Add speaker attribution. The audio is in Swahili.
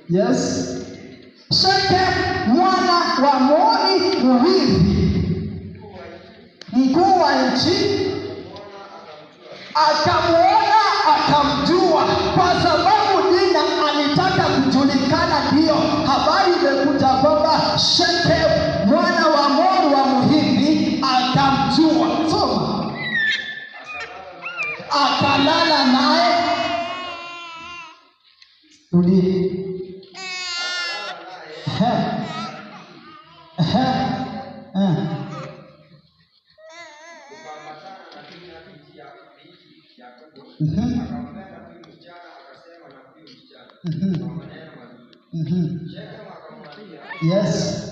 Speaker 1: Yes. Shekemu mwana wa Hamori mrithi, mkuu wa nchi, akamwona akamjua, kwa sababu Dina alitaka kujulikana. Ndio habari imekuja kwamba Shekemu mwana wa Hamori wa mrithi akamjua. Soma. Akalala naye. Tulie. Yes.